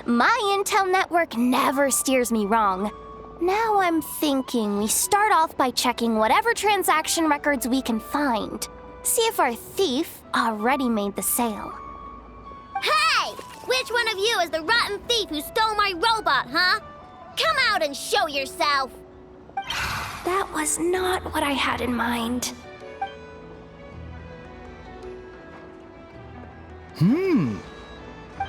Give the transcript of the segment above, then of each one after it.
My intel network never steers me wrong. Now I'm thinking we start off by checking whatever transaction records we can find. See if our thief already made the sale. Hey! Which one of you is the rotten thief who stole my robot, huh? Come out and show yourself! That was not what I had in mind.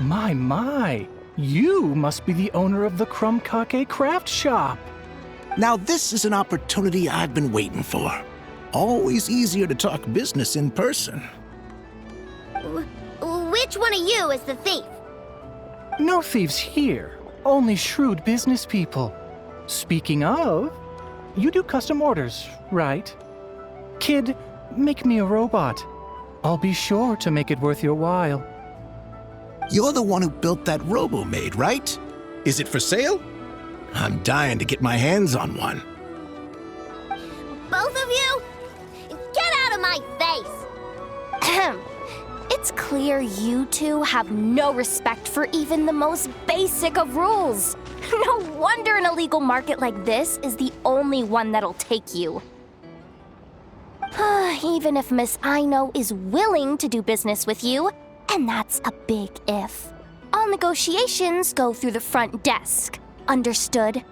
My. You must be the owner of the Krumkake Craft Shop. Now this is an opportunity I've been waiting for. Always easier to talk business in person. Which one of you is the thief? No thieves here, only shrewd business people. Speaking of, you do custom orders, right? Kid, make me a robot. I'll be sure to make it worth your while. You're the one who built that Robomaid, right? Is it for sale? I'm dying to get my hands on one. Both of you? Get out of my face! Ahem. It's clear you two have no respect for even the most basic of rules. No wonder an illegal market like this is the only one that'll take you. Even if Miss Aino is willing to do business with you, and that's a big if. All negotiations go through the front desk. Understood?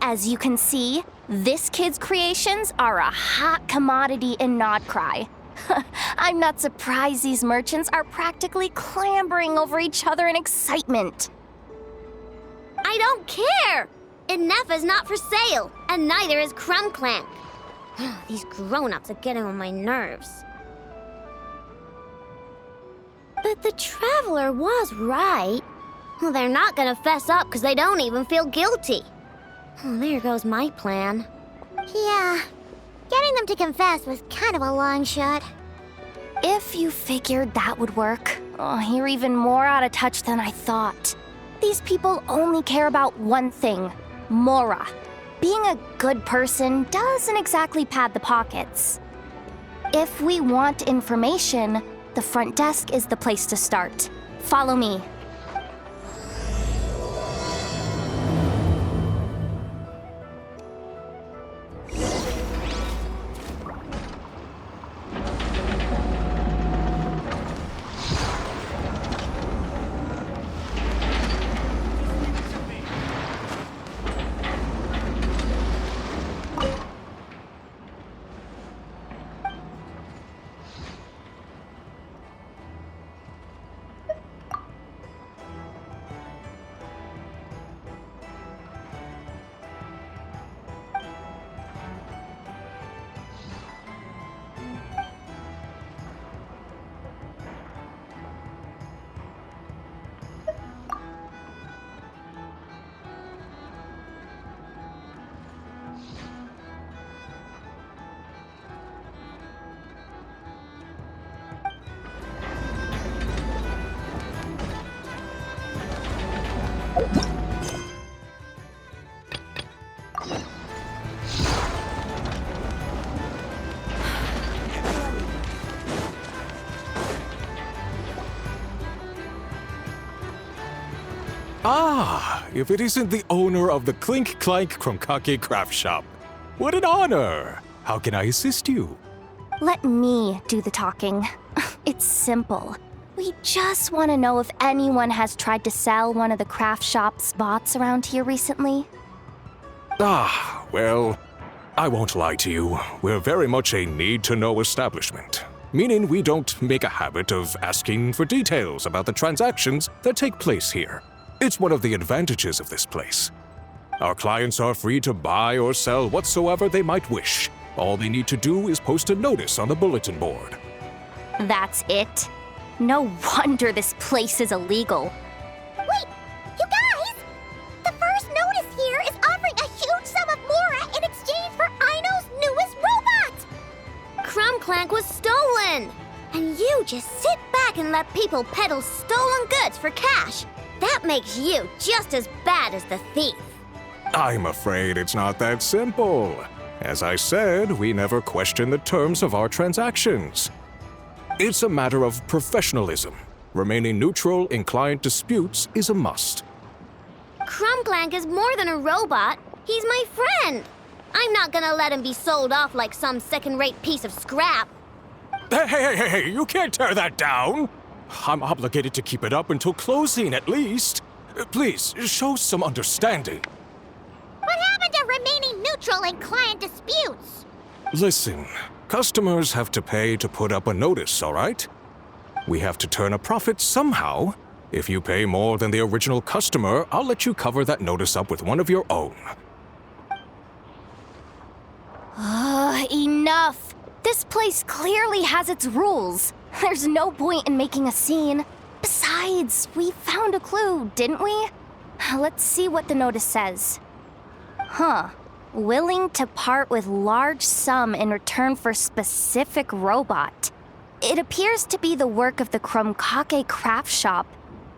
As you can see, this kid's creations are a hot commodity in Nodcry. I'm not surprised these merchants are practically clambering over each other in excitement. I don't care! Inefa's not for sale, and neither is Krumklank. These grown-ups are getting on my nerves. But the Traveler was right. Well, they're not gonna fess up because they don't even feel guilty. Oh, there goes my plan. Yeah, getting them to confess was kind of a long shot. If you figured that would work, you're even more out of touch than I thought. These people only care about one thing, Mora. Being a good person doesn't exactly pad the pockets. If we want information, the front desk is the place to start. Follow me. Ah, if it isn't the owner of the Clink Clank Krumkake Craft Shop. What an honor! How can I assist you? Let me do the talking. It's simple. We just want to know if anyone has tried to sell one of the craft shop's bots around here recently. Ah, well, I won't lie to you. We're very much a need-to-know establishment, meaning we don't make a habit of asking for details about the transactions that take place here. It's one of the advantages of this place. Our clients are free to buy or sell whatsoever they might wish. All they need to do is post a notice on the bulletin board. That's it? No wonder this place is illegal. Wait! You guys! The first notice here is offering a huge sum of Mora in exchange for Aino's newest robot! Krumklank was stolen! And you just sit back and let people peddle stolen goods for cash. That makes you just as bad as the thief. I'm afraid it's not that simple. As I said, we never question the terms of our transactions. It's a matter of professionalism. Remaining neutral in client disputes is a must. Crumbclank is more than a robot. He's my friend. I'm not gonna let him be sold off like some second-rate piece of scrap. Hey, you can't tear that down! I'm obligated to keep it up until closing, at least. Please, show some understanding. What happened to remaining neutral in client disputes? Listen, customers have to pay to put up a notice, all right? We have to turn a profit somehow. If you pay more than the original customer, I'll let you cover that notice up with one of your own. Enough! This place clearly has its rules. There's no point in making a scene. Besides, we found a clue, didn't we? Let's see what the notice says. Willing to part with large sum in return for specific robot. It appears to be the work of the Krumkake craft shop.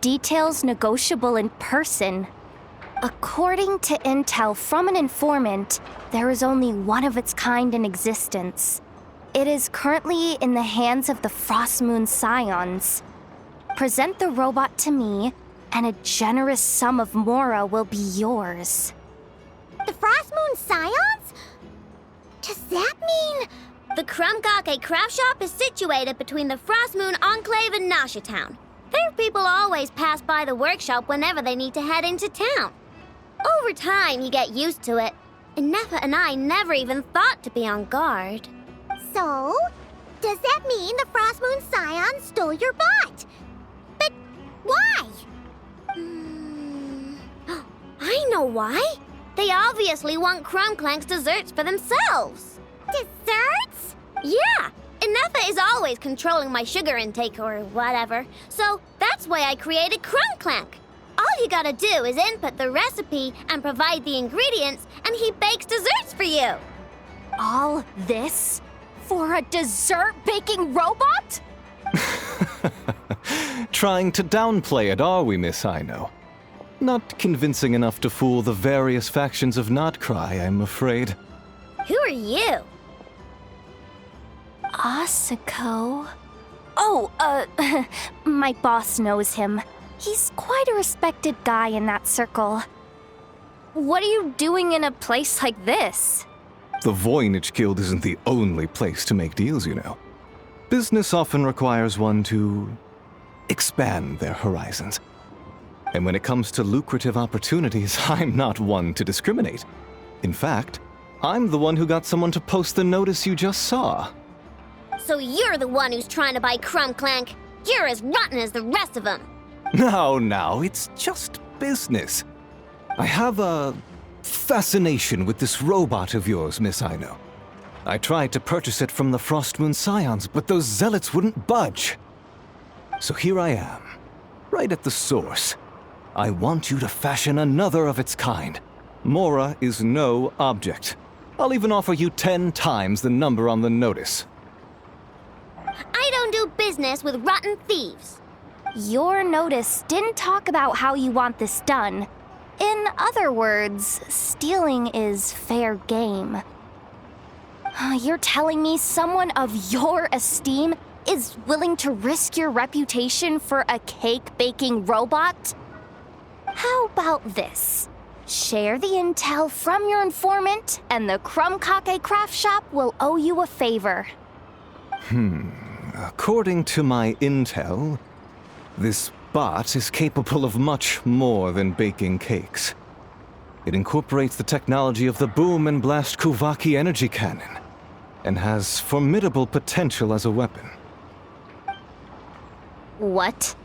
Details negotiable in person. According to intel from an informant, there is only one of its kind in existence. It is currently in the hands of the Frostmoon Scions. Present the robot to me, and a generous sum of Mora will be yours. The Frostmoon Scions? Does that mean... The Krumkake craft shop is situated between the Frostmoon Enclave and Nasha Town. Their people always pass by the workshop whenever they need to head into town. Over time, you get used to it. And Nefa and I never even thought to be on guard. So, does that mean the Frostmoon Scions stole your bot? But why? I know why. They obviously want Crumbclank's desserts for themselves. Desserts? Yeah. And Nefa is always controlling my sugar intake or whatever. So that's why I created Crumbclank. All you gotta do is input the recipe and provide the ingredients, and he bakes desserts for you. All this for a dessert baking robot? Trying to downplay it, are we, Miss Aino? Not convincing enough to fool the various factions of Notcry, I'm afraid. Who are you? Asako? Oh, my boss knows him. He's quite a respected guy in that circle. What are you doing in a place like this? The Voynich Guild isn't the only place to make deals, you know. Business often requires one to expand their horizons. And when it comes to lucrative opportunities, I'm not one to discriminate. In fact, I'm the one who got someone to post the notice you just saw. So you're the one who's trying to buy Crumbclank. You're as rotten as the rest of them. No, it's just business. I have a fascination with this robot of yours, Miss Aino. I tried to purchase it from the Frostmoon Scions, but those zealots wouldn't budge. So here I am, right at the source. I want you to fashion another of its kind. Mora is no object. I'll even offer you 10 times the number on the notice. I don't do business with rotten thieves. Your notice didn't talk about how you want this done. In other words, stealing is fair game. You're telling me someone of your esteem is willing to risk your reputation for a cake-baking robot? How about this? Share the intel from your informant, and the Krumkake craft shop will owe you a favor. According to my intel, this bot is capable of much more than baking cakes. It incorporates the technology of the Boom and Blast Kuvaki energy cannon, and has formidable potential as a weapon. What?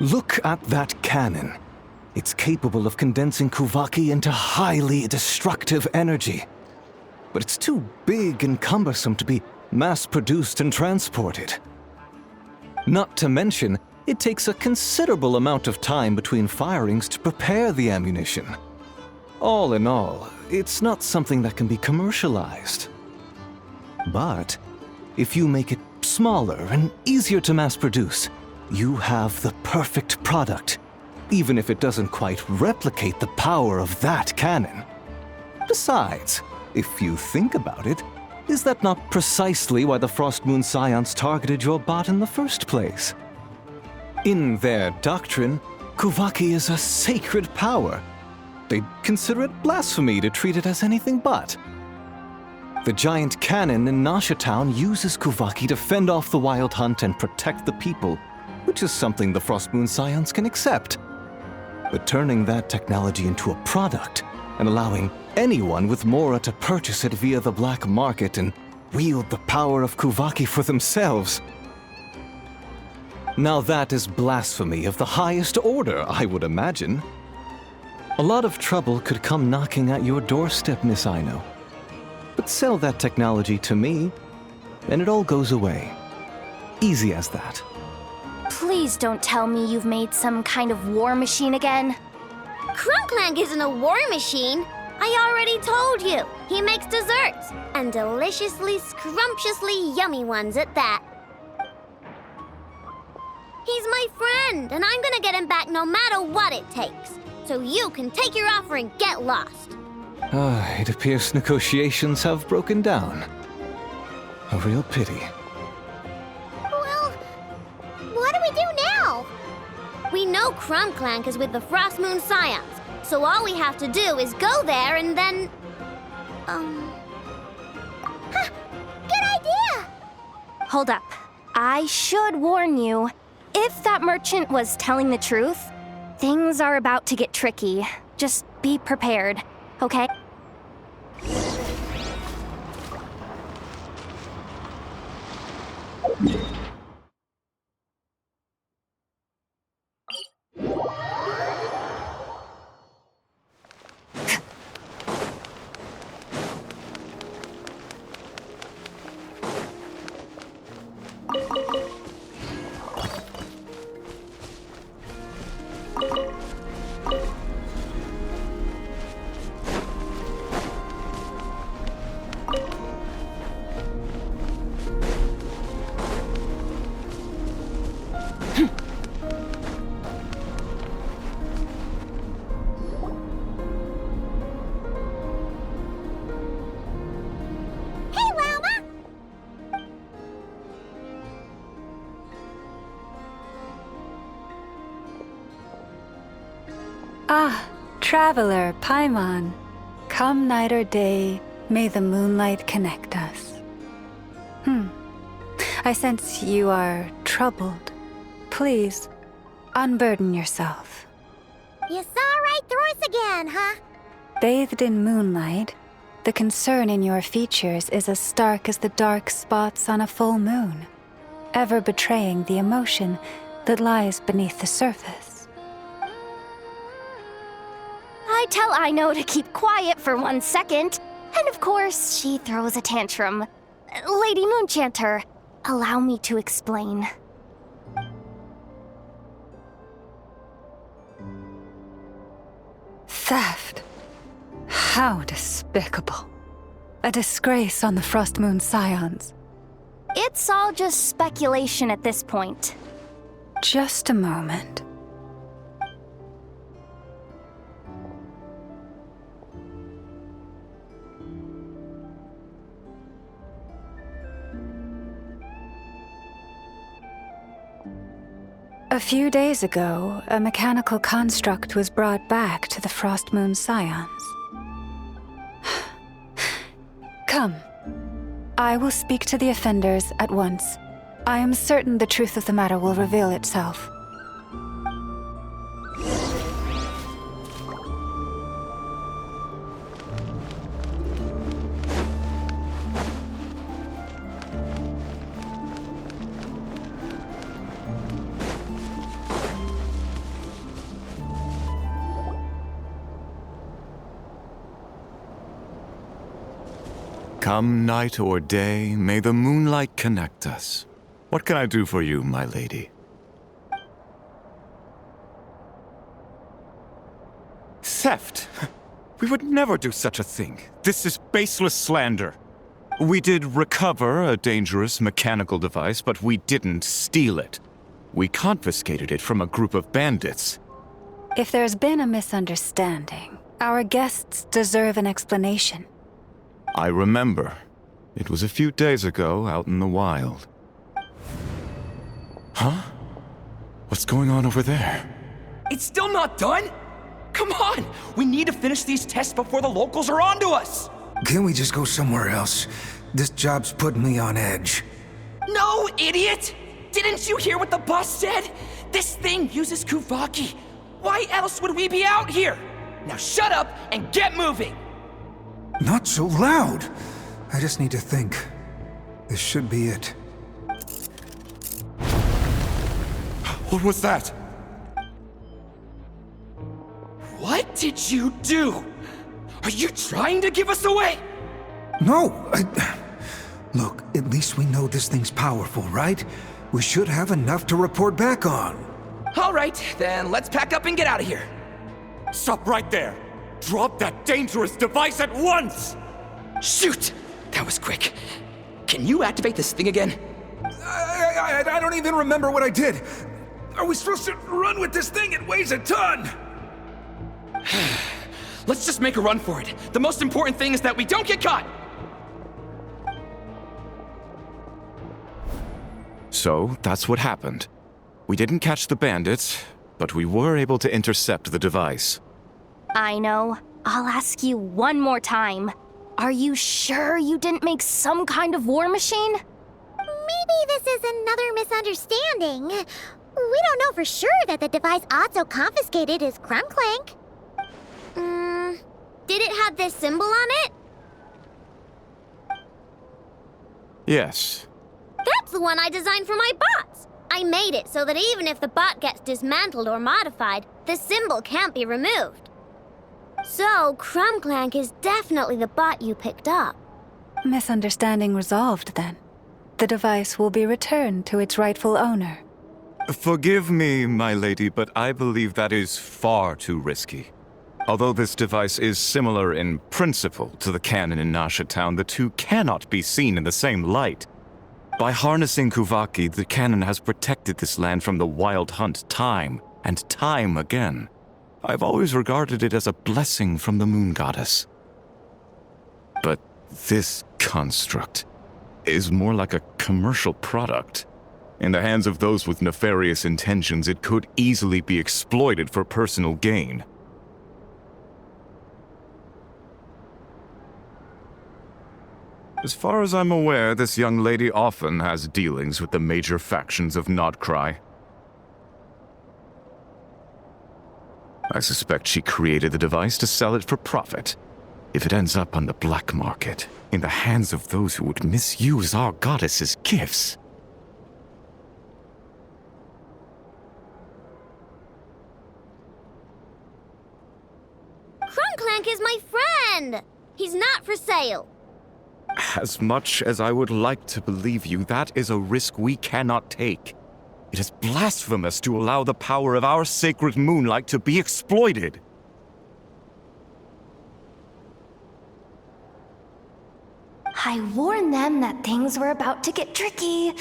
Look at that cannon. It's capable of condensing Kuvaki into highly destructive energy. But it's too big and cumbersome to be mass-produced and transported. Not to mention, it takes a considerable amount of time between firings to prepare the ammunition. All in all, it's not something that can be commercialized. But if you make it smaller and easier to mass-produce, you have the perfect product, even if it doesn't quite replicate the power of that cannon. Besides, if you think about it, is that not precisely why the Frost Moon Scions targeted your bot in the first place? In their doctrine, Kuvaki is a sacred power. They'd consider it blasphemy to treat it as anything but. The giant cannon in Nasha Town uses Kuvaki to fend off the Wild Hunt and protect the people, which is something the Frost Moon Scions can accept. But turning that technology into a product and allowing anyone with Mora to purchase it via the black market and wield the power of Kuvaki for themselves. Now that is blasphemy of the highest order, I would imagine. A lot of trouble could come knocking at your doorstep, Miss Aino. But sell that technology to me, and it all goes away. Easy as that. Please don't tell me you've made some kind of war machine again. Crunklang isn't a war machine. I already told you. He makes desserts, and deliciously, scrumptiously yummy ones at that. He's my friend, and I'm gonna get him back no matter what it takes. So you can take your offer and get lost. It appears negotiations have broken down. A real pity. Well, what do we do now? We know Crunklang is with the Frost Moon Scions, so all we have to do is go there and then... Good idea! Hold up. I should warn you. If that merchant was telling the truth, things are about to get tricky. Just be prepared, okay? Ah, traveler, Paimon. Come night or day, may the moonlight connect us. I sense you are troubled. Please, unburden yourself. You saw right through us again, huh? Bathed in moonlight, the concern in your features is as stark as the dark spots on a full moon, ever betraying the emotion that lies beneath the surface. I tell Aino to keep quiet for 1 second, and of course, she throws a tantrum. Lady Moonchanter, allow me to explain. Theft. How despicable. A disgrace on the Frost Moon Scions. It's all just speculation at this point. Just a moment. A few days ago, a mechanical construct was brought back to the Frost Moon Scions. Come. I will speak to the offenders at once. I am certain the truth of the matter will reveal itself. Come night or day, may the moonlight connect us. What can I do for you, my lady? Theft? We would never do such a thing. This is baseless slander. We did recover a dangerous mechanical device, but we didn't steal it. We confiscated it from a group of bandits. If there's been a misunderstanding, our guests deserve an explanation. I remember. It was a few days ago out in the wild. Huh? What's going on over there? It's still not done? Come on! We need to finish these tests before the locals are onto us! Can't we just go somewhere else? This job's putting me on edge. No, idiot! Didn't you hear what the boss said? This thing uses Kuvaki. Why else would we be out here? Now shut up and get moving! Not so loud! I just need to think. This should be it. What was that? What did you do? Are you trying to give us away? No! Look, at least we know this thing's powerful, right? We should have enough to report back on. All right, then let's pack up and get out of here. Stop right there! Drop that dangerous device at once! Shoot! That was quick. Can you activate this thing again? I don't even remember what I did. Are we supposed to run with this thing? It weighs a ton! Let's just make a run for it. The most important thing is that we don't get caught! So, that's what happened. We didn't catch the bandits, but we were able to intercept the device. I know. I'll ask you one more time. Are you sure you didn't make some kind of war machine? Maybe this is another misunderstanding. We don't know for sure that the device Otso confiscated is Krumclank. Did it have this symbol on it? Yes. That's the one I designed for my bots. I made it so that even if the bot gets dismantled or modified, the symbol can't be removed. So, Krumclank is definitely the bot you picked up. Misunderstanding resolved, then. The device will be returned to its rightful owner. Forgive me, my lady, but I believe that is far too risky. Although this device is similar in principle to the cannon in Nasha Town, the two cannot be seen in the same light. By harnessing Kuvaki, the cannon has protected this land from the wild hunt time and time again. I've always regarded it as a blessing from the moon goddess. But this construct is more like a commercial product. In the hands of those with nefarious intentions, it could easily be exploited for personal gain. As far as I'm aware, this young lady often has dealings with the major factions of Nodcry. I suspect she created the device to sell it for profit. If it ends up on the black market, in the hands of those who would misuse our goddess's gifts. Krumclank is my friend! He's not for sale. As much as I would like to believe you, that is a risk we cannot take. It is blasphemous to allow the power of our sacred moonlight to be exploited. I warned them that things were about to get tricky.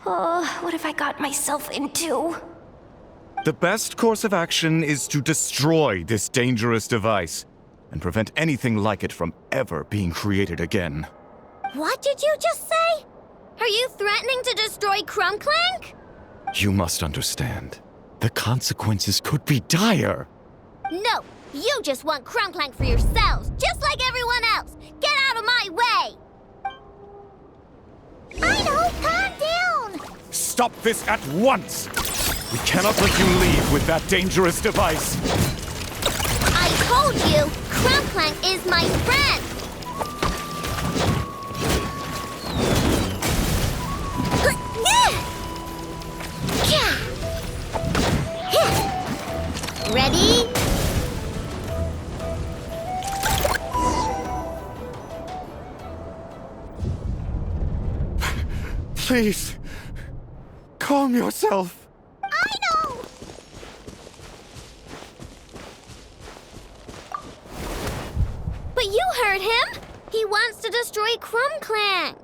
Oh, what have I got myself into? The best course of action is to destroy this dangerous device and prevent anything like it from ever being created again. What did you just say? Are you threatening to destroy Krumclank? You must understand. The consequences could be dire. No, you just want Krumclank for yourselves, just like everyone else. Get out of my way! I know, calm down! Stop this at once! We cannot let you leave with that dangerous device. I told you, Krumclank is my friend! Ready? Please, calm yourself. I know! But you heard him! He wants to destroy Krumclank.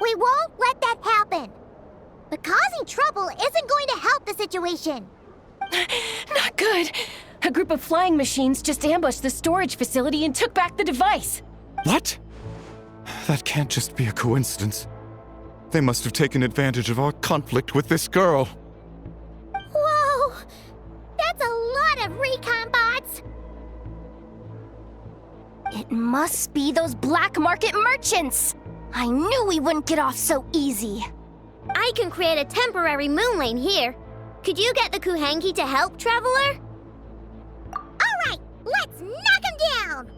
We won't let that happen. But causing trouble isn't going to help the situation. Not good. A group of flying machines just ambushed the storage facility and took back the device. What? That can't just be a coincidence. They must have taken advantage of our conflict with this girl. Whoa! That's a lot of recon bots! It must be those black market merchants! I knew we wouldn't get off so easy. I can create a temporary moon lane here. Could you get the Kuhangi to help, Traveler? Alright, let's knock him down!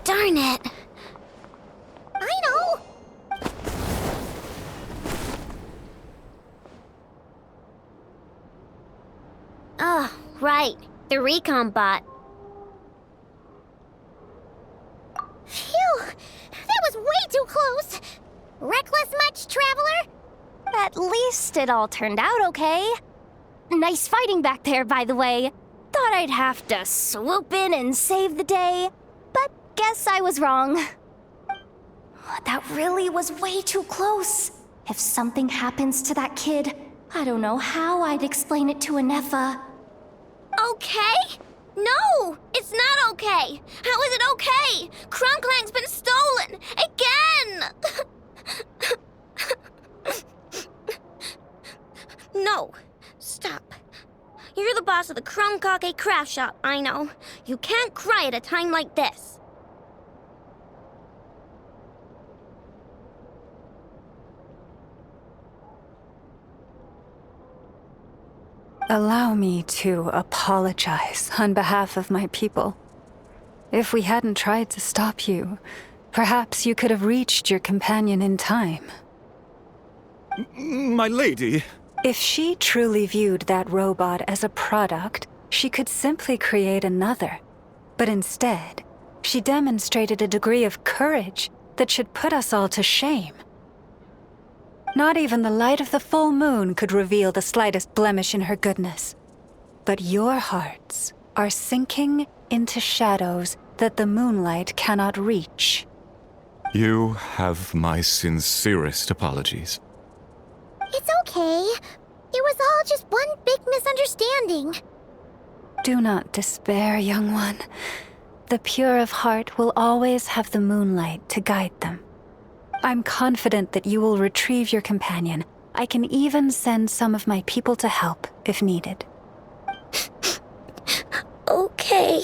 Darn it. I know. Oh, right. The recon bot. Phew! That was way too close! Reckless much, Traveler? At least it all turned out okay. Nice fighting back there, by the way. Thought I'd have to swoop in and save the day, but guess I was wrong. That really was way too close. If something happens to that kid, I don't know how I'd explain it to Anefa. Okay? No! It's not okay! How is it okay? Krumklang's been stolen! Again! No. Stop. You're the boss of the Krumkake craft shop, I know. You can't cry at a time like this. Allow me to apologize on behalf of my people. If we hadn't tried to stop you, perhaps you could have reached your companion in time. My lady. If she truly viewed that robot as a product, she could simply create another. But instead, she demonstrated a degree of courage that should put us all to shame. Not even the light of the full moon could reveal the slightest blemish in her goodness. But your hearts are sinking into shadows that the moonlight cannot reach. You have my sincerest apologies. It's okay. It was all just one big misunderstanding. Do not despair, young one. The pure of heart will always have the moonlight to guide them. I'm confident that you will retrieve your companion. I can even send some of my people to help if needed. Okay.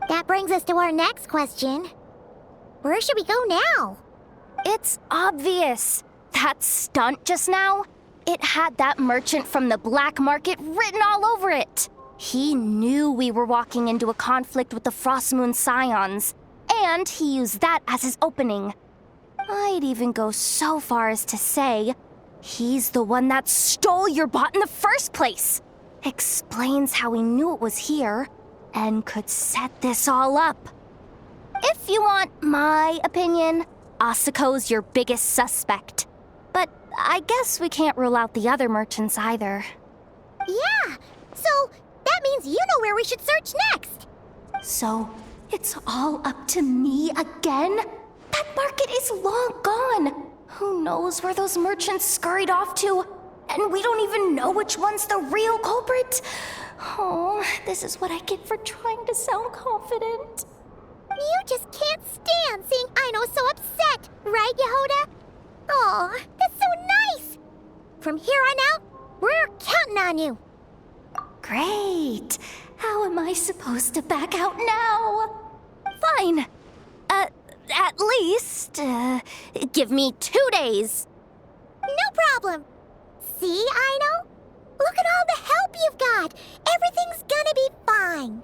That brings us to our next question. Where should we go now? It's obvious. That stunt just now, it had that merchant from the black market written all over it. He knew we were walking into a conflict with the Frostmoon Scions, and he used that as his opening. I'd even go so far as to say, he's the one that stole your bot in the first place. Explains how he knew it was here, and could set this all up. If you want my opinion, Asiko's your biggest suspect. But I guess we can't rule out the other merchants either. Yeah, so that means you know where we should search next. So, it's all up to me again? That market is long gone. Who knows where those merchants scurried off to? And we don't even know which one's the real culprit. Oh, this is what I get for trying to sound confident. You just can't stand seeing Aino so upset, right, Yehoda? Aw, that's so nice! From here on out, we're counting on you. Great. How am I supposed to back out now? Fine. At least, give me 2 days. No problem. See, Aino? Look at all the help you've got. Everything's gonna be fine.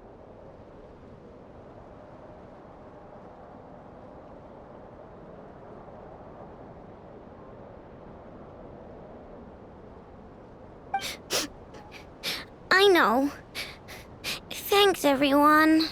I know. Thanks, everyone.